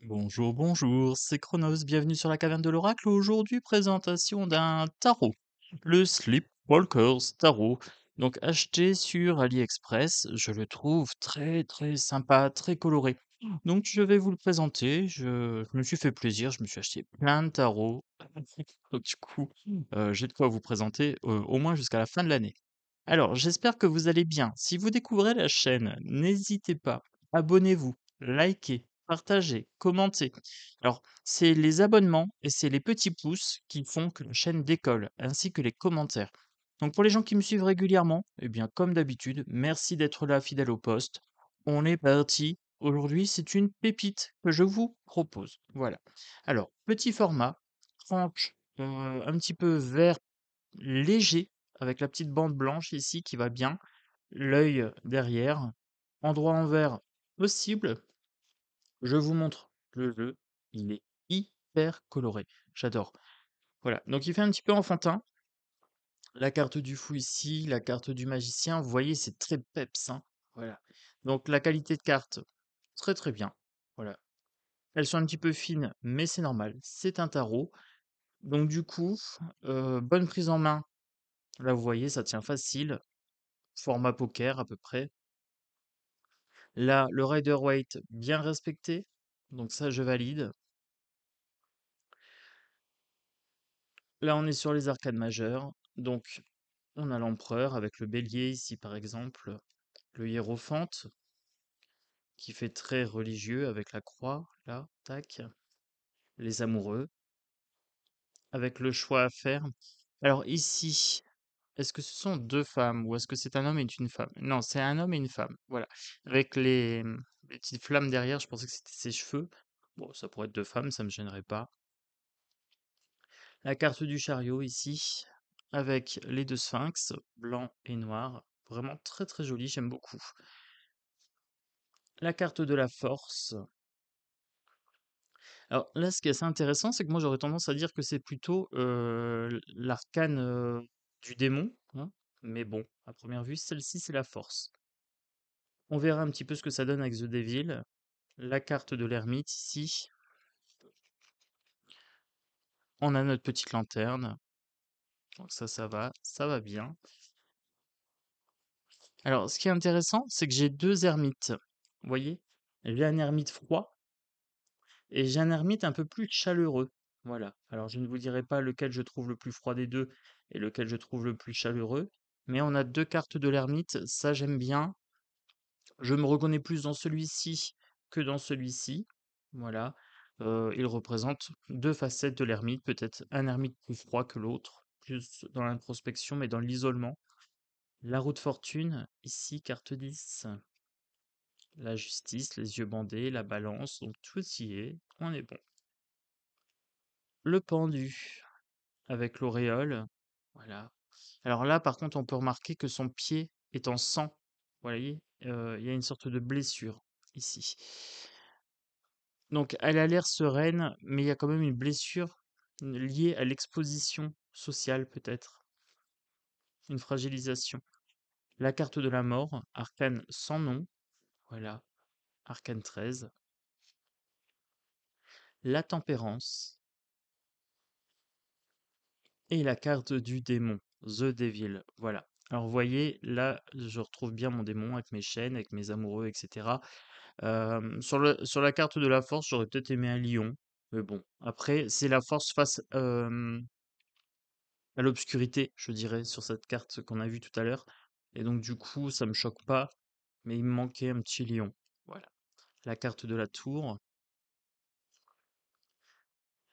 Bonjour, bonjour, c'est Chronos, bienvenue sur la caverne de l'oracle. Aujourd'hui, présentation d'un tarot, le Sleepwalkers Tarot. Donc acheté sur AliExpress, je le trouve très très sympa, très coloré. Donc je vais vous le présenter, je me suis fait plaisir, je me suis acheté plein de tarots. Donc du coup, j'ai de quoi vous présenter au moins jusqu'à la fin de l'année. Alors, j'espère que vous allez bien. Si vous découvrez la chaîne, n'hésitez pas, abonnez-vous, likez, partagez, commentez. Alors, c'est les abonnements et c'est les petits pouces qui font que la chaîne décolle, ainsi que les commentaires. Donc, pour les gens qui me suivent régulièrement, eh bien, comme d'habitude, merci d'être là, fidèle au poste. On est parti. Aujourd'hui, c'est une pépite que je vous propose. Voilà. Alors, petit format, tranche, un petit peu vert léger, avec la petite bande blanche ici qui va bien, l'œil derrière, endroit envers possible. Je vous montre le jeu, il est hyper coloré, j'adore. Voilà, donc il fait un petit peu enfantin. La carte du fou ici, la carte du magicien, vous voyez, c'est très peps, hein. Voilà. Donc la qualité de carte, très très bien. Voilà. Elles sont un petit peu fines, mais c'est normal, c'est un tarot. Donc du coup, bonne prise en main. Là, vous voyez, ça tient facile. Format poker à peu près. Là, le rider weight bien respecté, donc ça je valide. Là, on est sur les arcades majeures, donc on a l'empereur avec le bélier ici par exemple, le hiérophante qui fait très religieux avec la croix, là, tac, les amoureux, avec le choix à faire. Alors ici, est-ce que ce sont deux femmes ou est-ce que c'est un homme et une femme? Non, c'est un homme et une femme, voilà. Avec les petites flammes derrière, je pensais que c'était ses cheveux. Bon, ça pourrait être deux femmes, ça me gênerait pas. La carte du chariot ici, avec les deux sphinx, blanc et noir. Vraiment très très joli, j'aime beaucoup. La carte de la force. Alors là, ce qui est assez intéressant, c'est que moi j'aurais tendance à dire que c'est plutôt l'arcane du démon, hein. Mais bon, à première vue, celle-ci, c'est la force. On verra un petit peu ce que ça donne avec The Devil. La carte de l'ermite ici. On a notre petite lanterne. Donc ça va bien. Alors, ce qui est intéressant, c'est que j'ai deux ermites. Vous voyez? J'ai un ermite froid et j'ai un ermite un peu plus chaleureux. Voilà. Alors, je ne vous dirai pas lequel je trouve le plus froid des deux et lequel je trouve le plus chaleureux. Mais on a deux cartes de l'ermite. Ça, j'aime bien. Je me reconnais plus dans celui-ci que dans celui-ci. Voilà. Il représente deux facettes de l'ermite. Peut-être un ermite plus froid que l'autre. Plus dans l'introspection, mais dans l'isolement. La roue de fortune, ici, carte 10. La justice, les yeux bandés, la balance, donc tout y est, on est bon. Le pendu, avec l'auréole, voilà. Alors là, par contre, on peut remarquer que son pied est en sang. Vous voyez, il y a une sorte de blessure ici. Donc, elle a l'air sereine, mais il y a quand même une blessure liée à l'exposition sociale, peut-être. Une fragilisation. La carte de la mort, arcane sans nom, voilà, arcane 13. La tempérance, et la carte du démon, The Devil, voilà. Alors vous voyez, là, je retrouve bien mon démon avec mes chaînes, avec mes amoureux, etc. Sur la carte de la force, j'aurais peut-être aimé un lion, mais bon. Après, c'est la force face à l'obscurité, je dirais, sur cette carte qu'on a vue tout à l'heure. Et donc du coup, ça me choque pas, mais il me manquait un petit lion. Voilà. La carte de la tour,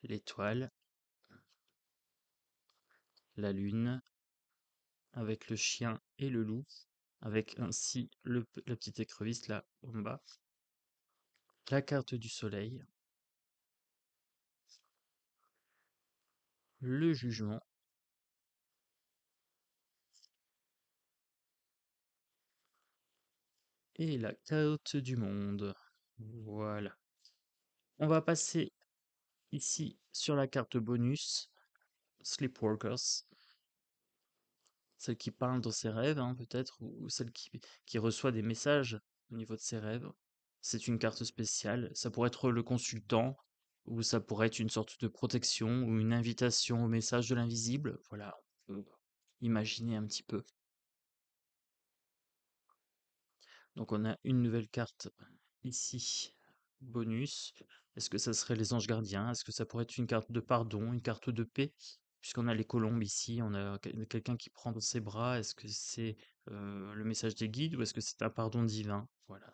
l'étoile, la lune, avec le chien et le loup, avec ainsi la petite écrevisse là en bas, la carte du soleil, le jugement et la carte du monde. Voilà. On va passer ici sur la carte bonus, Sleepwalkers, celle qui parle dans ses rêves, hein, peut-être, ou celle qui reçoit des messages au niveau de ses rêves. C'est une carte spéciale. Ça pourrait être le consultant, ou ça pourrait être une sorte de protection, ou une invitation au message de l'invisible. Voilà, on peut imaginer un petit peu. Donc on a une nouvelle carte ici, bonus. Est-ce que ça serait les anges gardiens? Est-ce que ça pourrait être une carte de pardon, une carte de paix? Puisqu'on a les colombes ici, on a quelqu'un qui prend dans ses bras. Est-ce que c'est le message des guides ou est-ce que c'est un pardon divin? Voilà,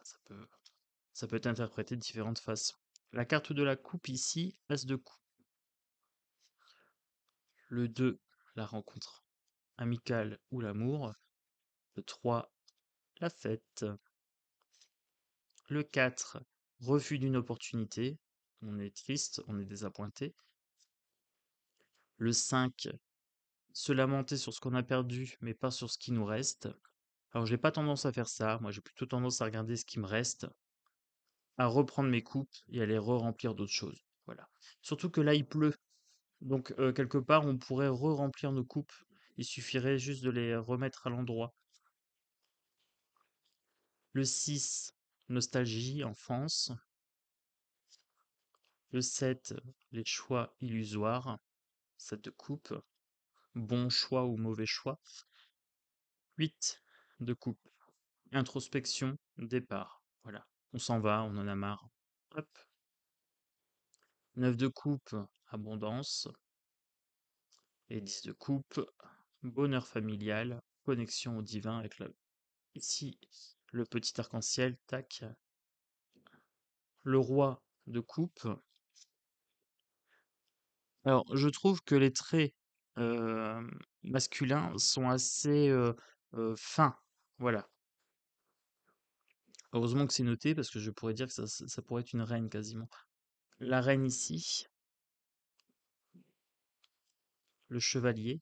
ça peut être interprété de différentes façons. La carte de la coupe ici, as de coupe. Le 2, la rencontre amicale ou l'amour. Le 3, la fête. Le 4, refus d'une opportunité. On est triste, on est désappointé. Le 5, se lamenter sur ce qu'on a perdu, mais pas sur ce qui nous reste. Alors, j'ai pas tendance à faire ça. Moi, j'ai plutôt tendance à regarder ce qui me reste, à reprendre mes coupes et à les re-remplir d'autres choses. Voilà. Surtout que là, il pleut. Donc, quelque part, on pourrait re-remplir nos coupes. Il suffirait juste de les remettre à l'endroit. Le 6, nostalgie, enfance. Le 7, les choix illusoires. 7 de coupe. Bon choix ou mauvais choix. 8 de coupe. Introspection, départ. Voilà. On s'en va, on en a marre. Hop. 9 de coupe, abondance. Et 10 de coupe, bonheur familial, connexion au divin avec la... Ici, le petit arc-en-ciel, tac. Le roi de coupe. Alors, je trouve que les traits masculins sont assez fins. Voilà. Heureusement que c'est noté parce que je pourrais dire que ça pourrait être une reine quasiment. La reine ici, le chevalier,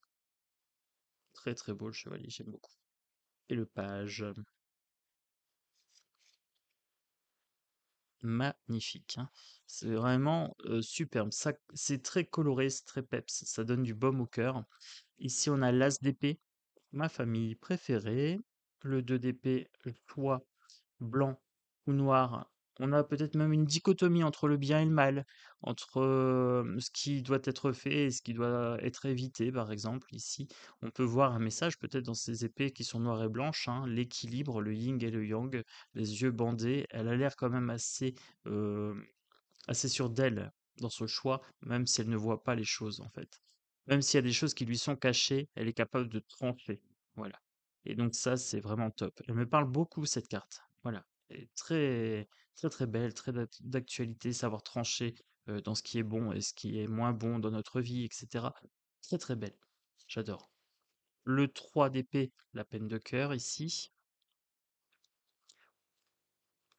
très très beau le chevalier, j'aime beaucoup. Et le page, magnifique, hein. C'est vraiment superbe. Ça, c'est très coloré, c'est très peps, ça donne du baume au cœur. Ici, on a l'as d'épée, ma famille préférée. Le 2 d'épée, choix blanc ou noir. On a peut-être même une dichotomie entre le bien et le mal, entre ce qui doit être fait et ce qui doit être évité, par exemple. Ici, on peut voir un message peut-être dans ces épées qui sont noires et blanches, hein, l'équilibre, le yin et le yang, les yeux bandés. Elle a l'air quand même euh, assez sûre d'elle dans ce choix, même si elle ne voit pas les choses, en fait. Même s'il y a des choses qui lui sont cachées, elle est capable de trancher. Voilà. Et donc ça, c'est vraiment top. Elle me parle beaucoup, cette carte. Voilà. Elle est très, très, très belle, très d'actualité, savoir trancher dans ce qui est bon et ce qui est moins bon dans notre vie, etc. Très, très belle. J'adore. Le 3 d'épée, la peine de cœur ici.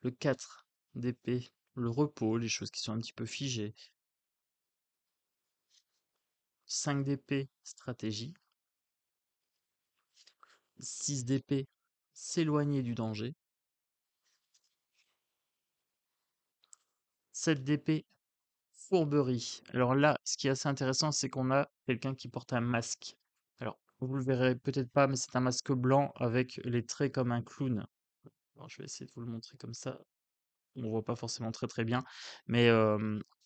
Le 4 d'épée, le repos, les choses qui sont un petit peu figées. 5 d'épée, stratégie. 6 d'épée, s'éloigner du danger. 7 d'épée, fourberie. Alors là, ce qui est assez intéressant, c'est qu'on a quelqu'un qui porte un masque. Alors, vous le verrez peut-être pas, mais c'est un masque blanc avec les traits comme un clown. Alors, je vais essayer de vous le montrer comme ça. On voit pas forcément très très bien, mais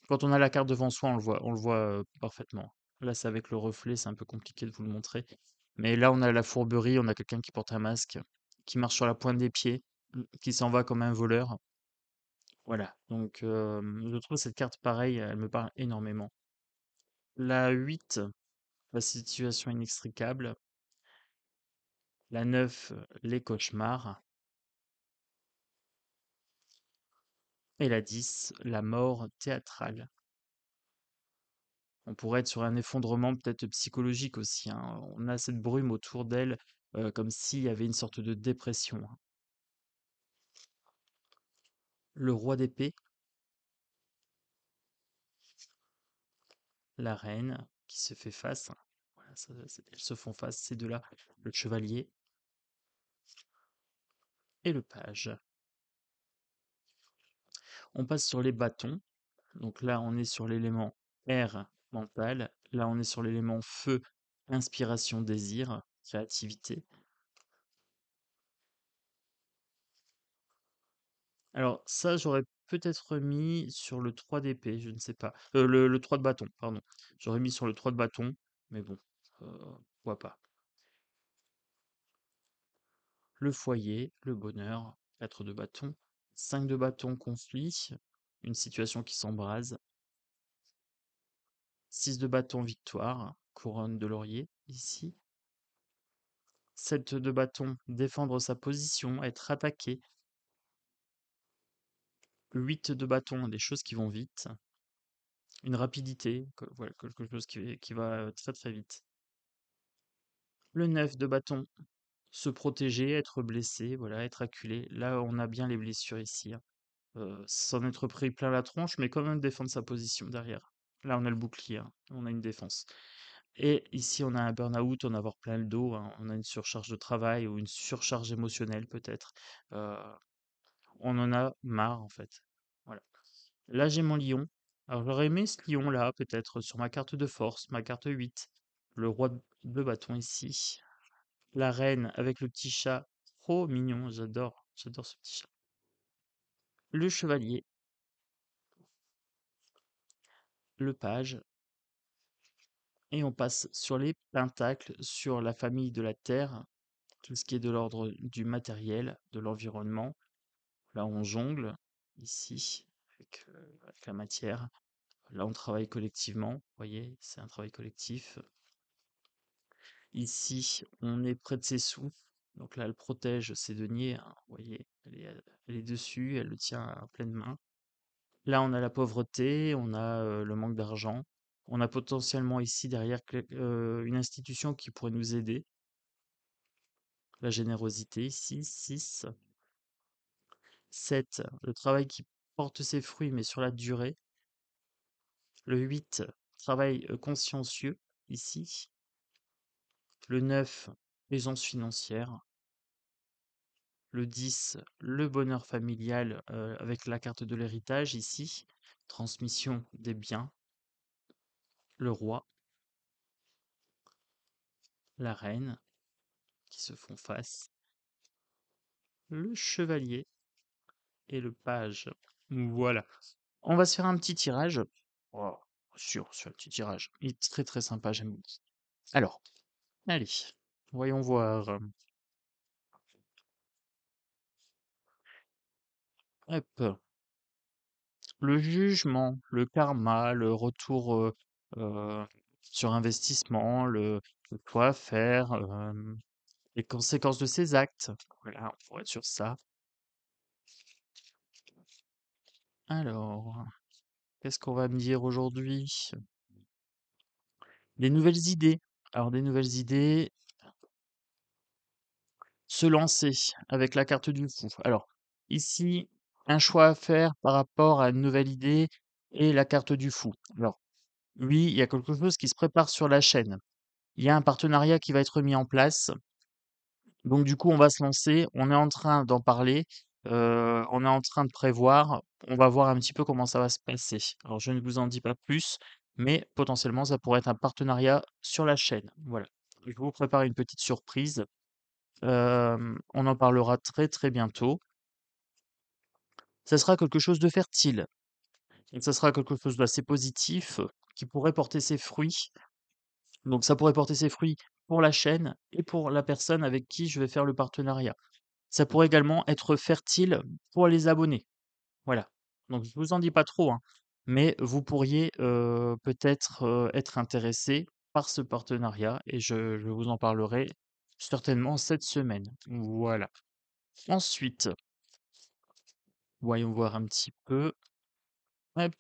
quand on a la carte devant soi, on le voit parfaitement. Là, c'est avec le reflet, c'est un peu compliqué de vous le montrer. Mais là, on a la fourberie, on a quelqu'un qui porte un masque, qui marche sur la pointe des pieds, qui s'en va comme un voleur. Voilà, donc je trouve cette carte pareille, elle me parle énormément. La 8, la situation inextricable. La 9, les cauchemars. Et la 10, la mort théâtrale. On pourrait être sur un effondrement peut-être psychologique aussi, hein. On a cette brume autour d'elle, comme s'il y avait une sorte de dépression, hein. Le roi d'épée, la reine qui se fait face. Voilà, elles se font face, ces deux-là. Le chevalier et le page. On passe sur les bâtons. Donc là, on est sur l'élément air, mental. Là, on est sur l'élément feu, inspiration, désir, créativité. Alors ça, j'aurais peut-être mis sur le 3 d'épée, je ne sais pas. Le 3 de bâton, pardon. J'aurais mis sur le 3 de bâton, mais bon, pourquoi pas. Le foyer, le bonheur, 4 de bâton, 5 de bâton, conflit, une situation qui s'embrase, 6 de bâton, victoire, couronne de laurier, ici. 7 de bâton, défendre sa position, être attaqué. 8 de bâton, des choses qui vont vite. Une rapidité, voilà, quelque chose qui va très très vite. Le 9 de bâton, se protéger, être blessé, voilà, être acculé. Là, on a bien les blessures ici, hein. S'en être pris plein la tronche, mais quand même défendre sa position derrière. Là, on a le bouclier, hein, on a une défense. Et ici, on a un burn-out, on a avoir plein le dos, hein, on a une surcharge de travail ou une surcharge émotionnelle peut-être. Euh, on en a marre en fait. Voilà. Là, j'ai mon lion. Alors, j'aurais aimé ce lion-là, peut-être sur ma carte de force, ma carte 8. Le roi de bâton ici. La reine avec le petit chat. Trop mignon, j'adore ce petit chat. Le chevalier, le page. Et on passe sur les pentacles, sur la famille de la Terre, tout ce qui est de l'ordre du matériel, de l'environnement. Là, on jongle, ici, avec la matière. Là, on travaille collectivement. Vous voyez, c'est un travail collectif. Ici, on est près de ses sous. Donc là, elle protège ses deniers, hein. Vous voyez, elle est dessus, elle le tient à pleine main. Là, on a la pauvreté, on a le manque d'argent. On a potentiellement ici derrière une institution qui pourrait nous aider. La générosité ici, 6. 7, le travail qui porte ses fruits, mais sur la durée. Le 8, travail consciencieux ici. Le 9, aisance financière. Le 10, le bonheur familial avec la carte de l'héritage ici. Transmission des biens. Le roi, la reine qui se font face. Le chevalier et le page. Voilà. On va se faire un petit tirage. Oh, sur un petit tirage. Il est très très sympa, j'aime beaucoup. Alors, allez, voyons voir. Hop. Le jugement, le karma, le retour euh, sur investissement, le quoi à faire, les conséquences de ses actes. Voilà, on pourrait être sur ça. Alors, qu'est-ce qu'on va me dire aujourd'hui? Des nouvelles idées. Alors, des nouvelles idées, se lancer avec la carte du fou. Alors, ici, un choix à faire par rapport à une nouvelle idée et la carte du fou. Alors, oui, il y a quelque chose qui se prépare sur la chaîne. Il y a un partenariat qui va être mis en place. Donc, du coup, on va se lancer. On est en train d'en parler. On est en train de prévoir. On va voir un petit peu comment ça va se passer. Alors, je ne vous en dis pas plus, mais potentiellement, ça pourrait être un partenariat sur la chaîne. Voilà. Je vous prépare une petite surprise. On en parlera très, très bientôt. Ça sera quelque chose de fertile. Donc ça sera quelque chose d'assez positif, qui pourrait porter ses fruits. Donc ça pourrait porter ses fruits pour la chaîne et pour la personne avec qui je vais faire le partenariat. Ça pourrait également être fertile pour les abonnés. Voilà. Donc je vous en dis pas trop, hein, mais vous pourriez, peut-être, être intéressé par ce partenariat et je vous en parlerai certainement cette semaine. Voilà. Ensuite, voyons voir un petit peu. Hop.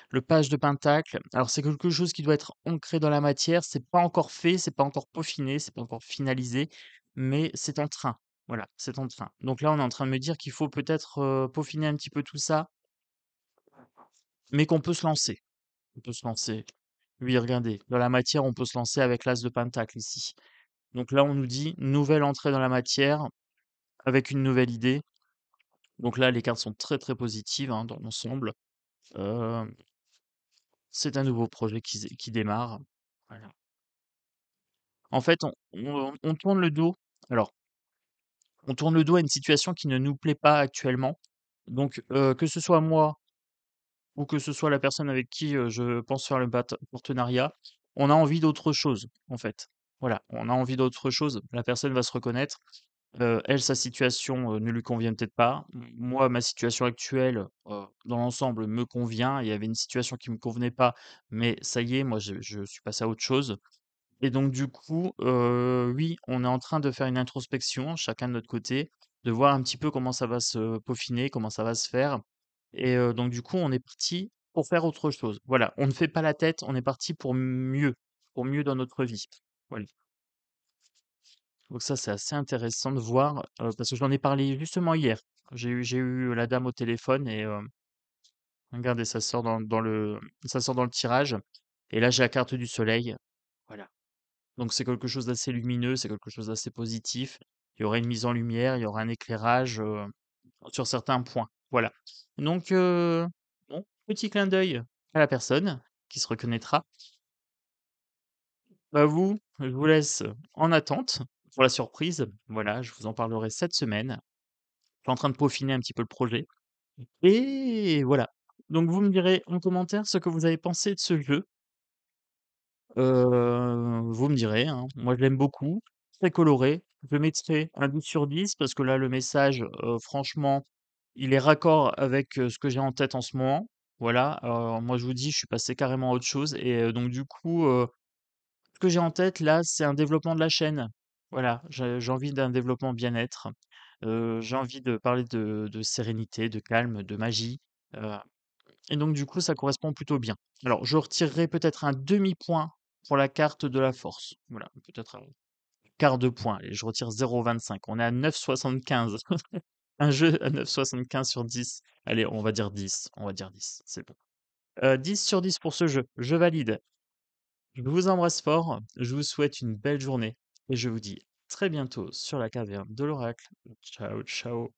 Le page de pentacle, alors c'est quelque chose qui doit être ancré dans la matière, c'est pas encore fait, c'est pas encore peaufiné, c'est pas encore finalisé, mais c'est en train. Voilà, c'est en train. Donc là, on est en train de me dire qu'il faut peut-être peaufiner un petit peu tout ça, mais qu'on peut se lancer. On peut se lancer. Oui, regardez, dans la matière, on peut se lancer avec l'as de pentacle ici. Donc là, on nous dit nouvelle entrée dans la matière avec une nouvelle idée. Donc là, les cartes sont très très positives hein, dans l'ensemble. Euh, c'est un nouveau projet qui démarre. Voilà. En fait, on tourne le dos. Alors, on tourne le dos à une situation qui ne nous plaît pas actuellement. Donc, que ce soit moi ou que ce soit la personne avec qui, je pense faire le partenariat, on a envie d'autre chose, en fait. Voilà, on a envie d'autre chose. La personne va se reconnaître. Elle, sa situation, ne lui convient peut-être pas. Moi, ma situation actuelle, dans l'ensemble me convient. Il y avait une situation qui me convenait pas, mais ça y est, moi je suis passé à autre chose. Et donc du coup, oui, on est en train de faire une introspection, chacun de notre côté, de voir un petit peu comment ça va se peaufiner, comment ça va se faire. Et donc du coup, on est parti pour faire autre chose. Voilà, on ne fait pas la tête, on est parti pour mieux dans notre vie. Voilà. Donc ça, c'est assez intéressant de voir, parce que j'en ai parlé justement hier. J'ai eu la dame au téléphone et regardez, ça sort dans le tirage et là, j'ai la carte du soleil. Voilà. Donc c'est quelque chose d'assez lumineux, c'est quelque chose d'assez positif. Il y aura une mise en lumière, il y aura un éclairage, sur certains points. Voilà. Donc bon, petit clin d'œil à la personne qui se reconnaîtra. Bah, vous, je vous laisse en attente pour la surprise. Voilà, je vous en parlerai cette semaine. Je suis en train de peaufiner un petit peu le projet et voilà. Donc vous me direz en commentaire ce que vous avez pensé de ce jeu. Vous me direz, hein. Moi, je l'aime beaucoup, très coloré. Je mettrai un 10 sur 10 parce que là, le message, franchement, il est raccord avec, ce que j'ai en tête en ce moment. Voilà, moi, je vous dis, je suis passé carrément à autre chose et donc du coup, ce que j'ai en tête là, c'est un développement de la chaîne. Voilà, j'ai envie d'un développement bien-être. J'ai envie de parler de sérénité, de calme, de magie, heu et donc du coup, ça correspond plutôt bien. Alors, je retirerai peut-être un demi-point pour la carte de la force. Voilà, peut-être un quart de point. Et je retire 0,25. On est à 9,75. Un jeu à 9,75 sur 10. Allez, on va dire 10. On va dire 10. C'est bon. 10 sur 10 pour ce jeu. Je valide. Je vous embrasse fort. Je vous souhaite une belle journée. Et je vous dis très bientôt sur la caverne de l'oracle. Ciao, ciao.